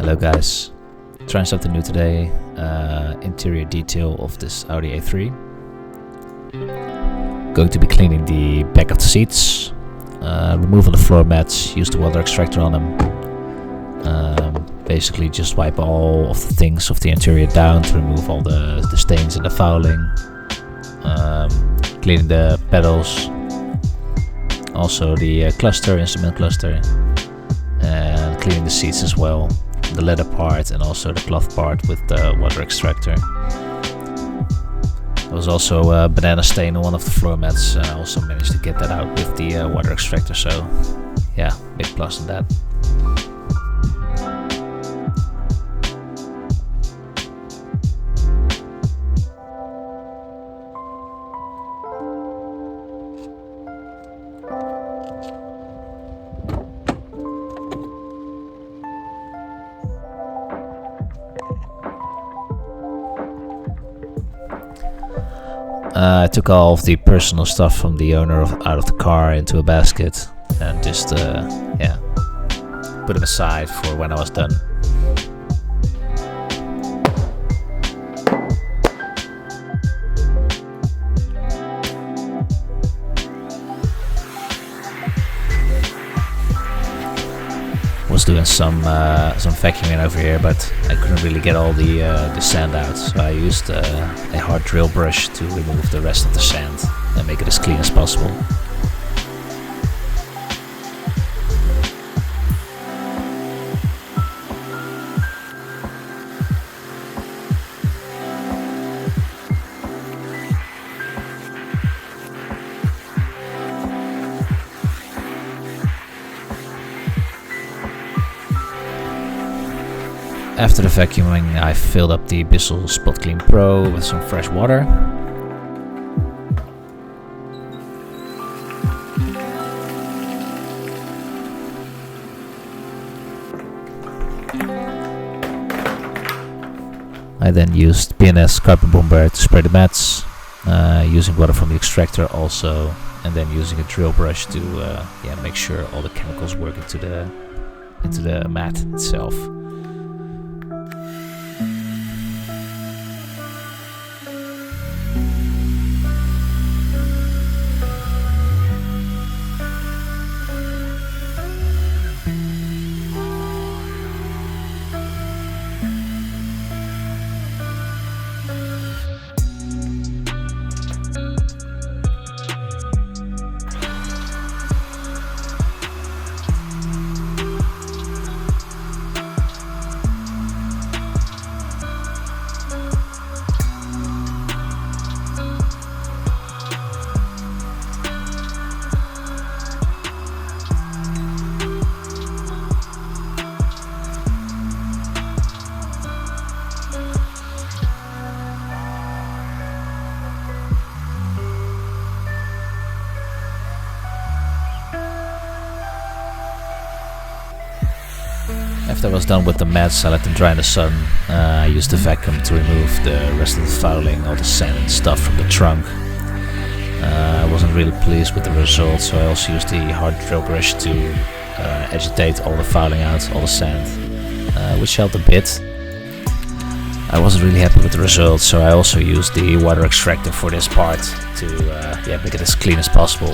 Hello guys, trying something new today, interior detail of this Audi A3. Going to be cleaning the back of the seats, removing the floor mats, use the water extractor on them. Basically just wipe all of the things of the interior down to remove all the stains and the fouling. Cleaning the pedals, also the instrument cluster, and cleaning the seats as well, the leather part and also the cloth part with the water extractor. There was also a banana stain on one of the floor mats. I also managed to get that out with the water extractor, so yeah, big plus on that. I took all of the personal stuff from the owner out of the car into a basket and just put them aside for when I was done. Was doing some vacuuming over here, but I couldn't really get all the sand out, so I used a hard drill brush to remove the rest of the sand and make it as clean as possible. After the vacuuming, I filled up the Bissel Spot Clean Pro with some fresh water. I then used P&S Carpet Bomber to spray the mats, using water from the extractor also, and then using a drill brush to make sure all the chemicals work into the mat itself. After I was done with the mats, I let them dry in the sun. I used the vacuum to remove the rest of the fouling, all the sand and stuff from the trunk. I wasn't really pleased with the result, so I also used the hard drill brush to agitate all the fouling out, all the sand, which helped a bit. I wasn't really happy with the result, so I also used the water extractor for this part to make it as clean as possible,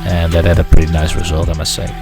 and that had a pretty nice result, I must say.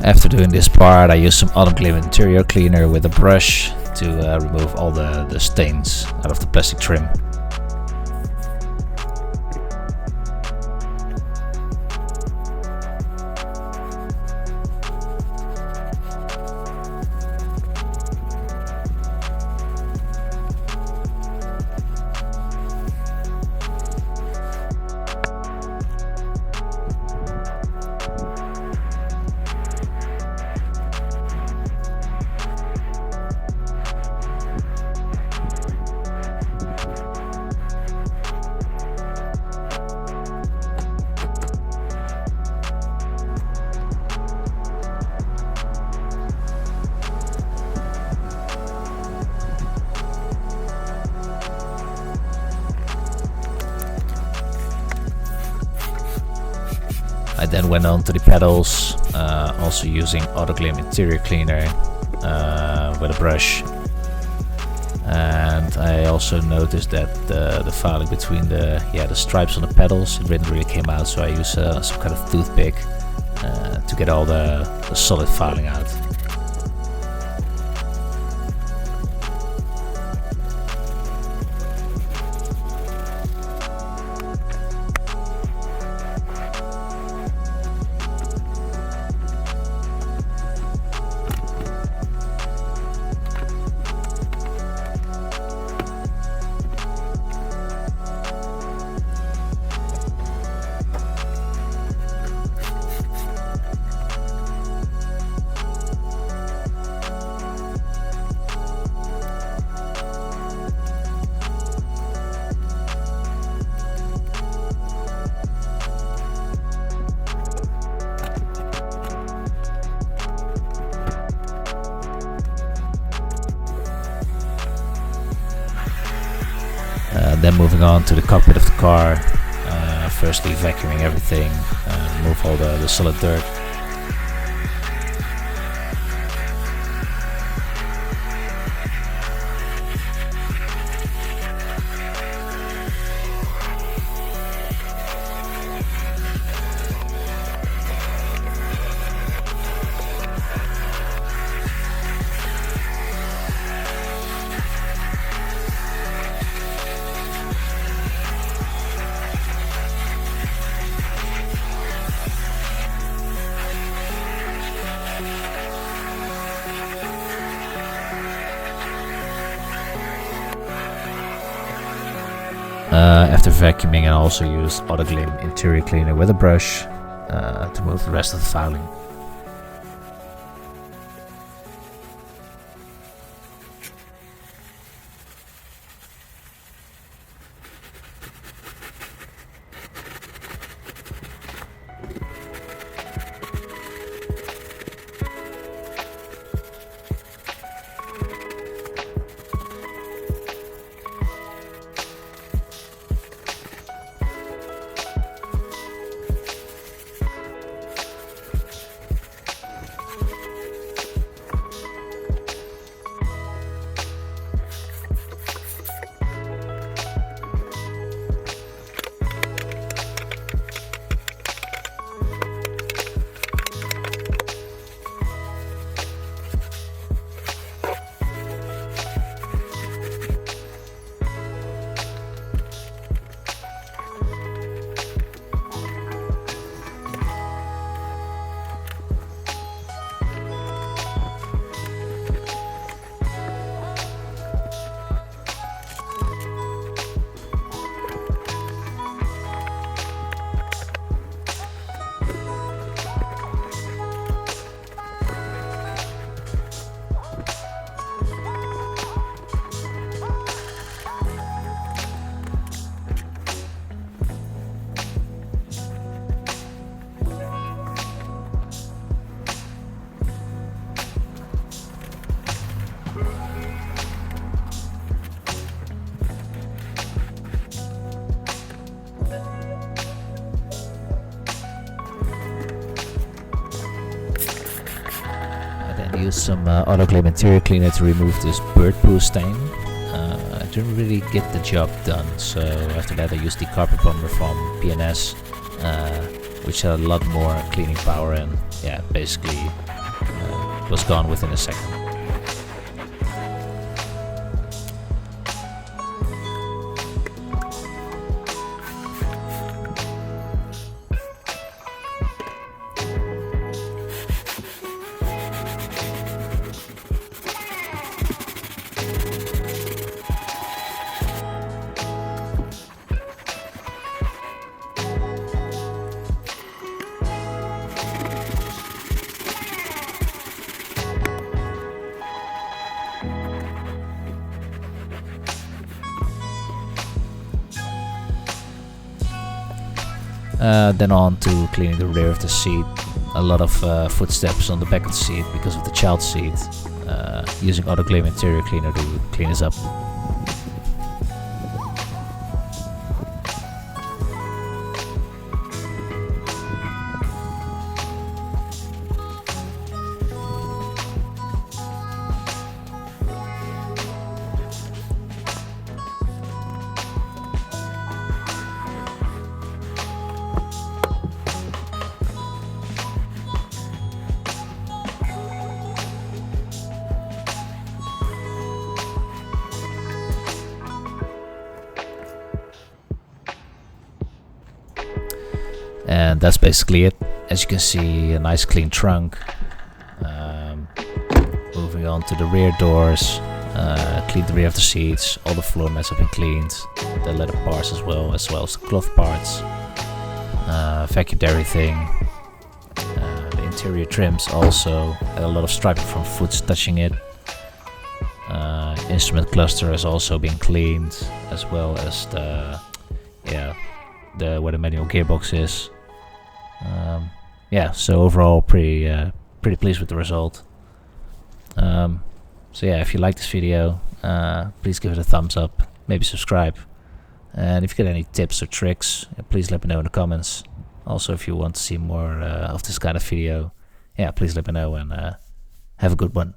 After doing this part, I used some Autoglym interior cleaner with a brush to remove all the stains out of the plastic trim. I then went on to the pedals, also using Autoglym interior cleaner with a brush. And I also noticed that the filing between the stripes on the pedals, it didn't really came out, so I used some kind of toothpick to get all the solid filing out. Then moving on to the cockpit of the car, firstly vacuuming everything, remove all the solid dirt. After vacuuming, I also used Autoglym interior cleaner with a brush to move the rest of the filing. Use some Autoglym interior cleaner to remove this bird poo stain. I didn't really get the job done, so after that I used the carpet bomber from PNS, which had a lot more cleaning power, and yeah, basically was gone within a second. Then on to cleaning the rear of the seat. A lot of footsteps on the back of the seat because of the child seat. Using Autoglym interior cleaner to clean this up. And that's basically it. As you can see, a nice clean trunk. Moving on to the rear doors. Cleaned the rear of the seats. All the floor mats have been cleaned. The leather parts as well as the cloth parts. Vacuumed everything. The interior trims also. A lot of striping from foots touching it. Instrument cluster has also been cleaned, as well as the where the manual gearbox is. So overall pretty pleased with the result. So yeah, if you like this video, please give it a thumbs up, maybe subscribe, and if you get any tips or tricks, please let me know in the comments. Also, if you want to see more of this kind of video, please let me know, and have a good one.